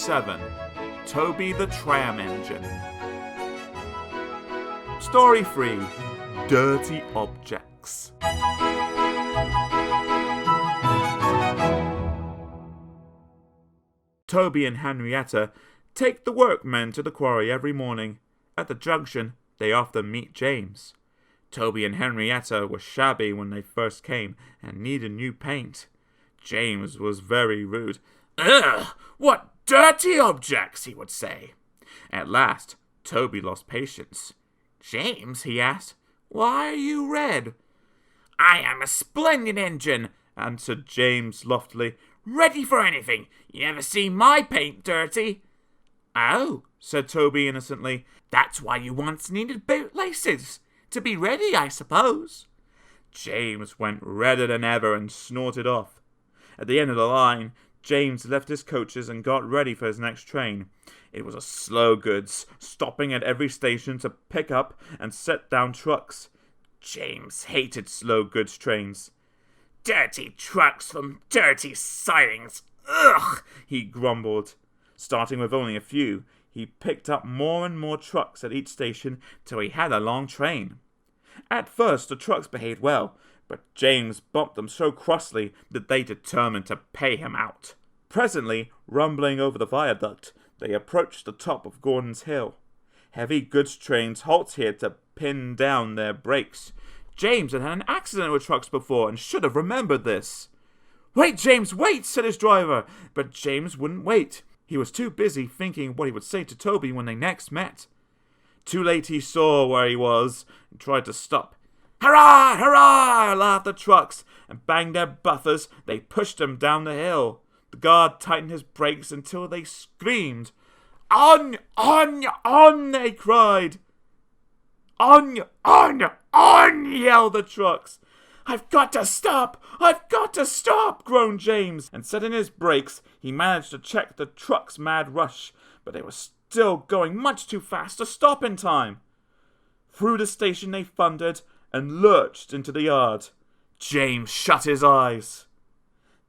7, Toby the Tram Engine. Story 3, Dirty Objects. Toby and Henrietta take the workmen to the quarry every morning. At the junction, they often meet James. Toby and Henrietta were shabby when they first came and needed new paint. James was very rude. "Ugh, what dirty objects," he would say. At last, Toby lost patience. "James," he asked, "why are you red?" "I am a splendid engine," answered James loftily. "Ready for anything. You never see my paint dirty." "Oh," said Toby innocently, "that's why you once needed bootlaces. To be ready, I suppose." James went redder than ever and snorted off. At the end of the line, James left his coaches and got ready for his next train. It was a slow goods, stopping at every station to pick up and set down trucks. James hated slow goods trains. "Dirty trucks from dirty sidings. Ugh," he grumbled. Starting with only a few, he picked up more and more trucks at each station till he had a long train. At first the trucks behaved well, but James bumped them so crossly that they determined to pay him out. Presently, rumbling over the viaduct, they approached the top of Gordon's Hill. Heavy goods trains halt here to pin down their brakes. James had had an accident with trucks before and should have remembered this. "Wait, James, wait," said his driver, but James wouldn't wait. He was too busy thinking what he would say to Toby when they next met. Too late he saw where he was and tried to stop. "Hurrah! Hurrah!" laughed the trucks, and banged their buffers. They pushed him down the hill. The guard tightened his brakes until they screamed. "On! On! On!" they cried. "On! On! On!" yelled the trucks. "I've got to stop! I've got to stop!" groaned James, and setting his brakes, he managed to check the truck's mad rush, but they were still going much too fast to stop in time. Through the station they thundered and lurched into the yard. James shut his eyes.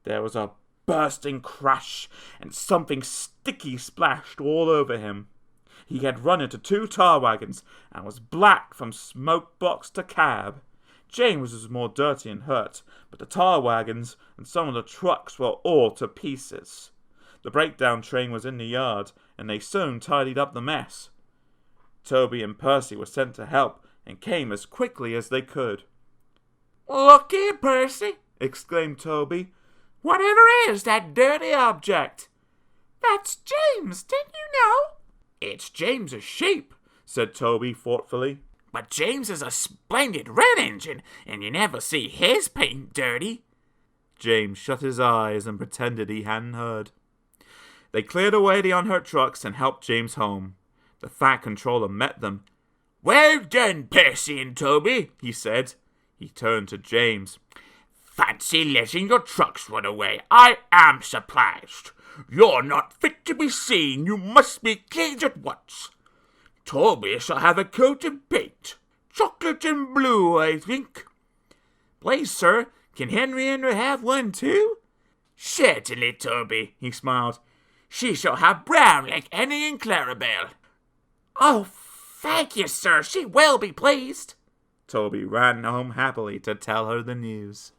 There was a bursting crash, and something sticky splashed all over him. He had run into 2 tar wagons, and was black from smoke box to cab. James was more dirty and hurt, but the tar wagons and some of the trucks were all to pieces. The breakdown train was in the yard, and they soon tidied up the mess. Toby and Percy were sent to help, and came as quickly as they could. "Look here, Percy," exclaimed Toby. "Whatever is that dirty object?" "That's James, didn't you know?" "It's James's sheep," said Toby thoughtfully. "But James is a splendid red engine, and you never see his paint dirty." James shut his eyes and pretended he hadn't heard. They cleared away the unhurt trucks and helped James home. The Fat Controller met them. "Well done, Percy and Toby," he said. He turned to James. "Fancy letting your trucks run away. I am surprised. You're not fit to be seen. You must be caged at once. Toby shall have a coat of paint. Chocolate and blue, I think." "Please, sir, can Henrietta have one too?" "Certainly, Toby," he smiled. "She shall have brown like Annie and Clarabelle." "Oh, thank you, sir. She will be pleased." Toby ran home happily to tell her the news.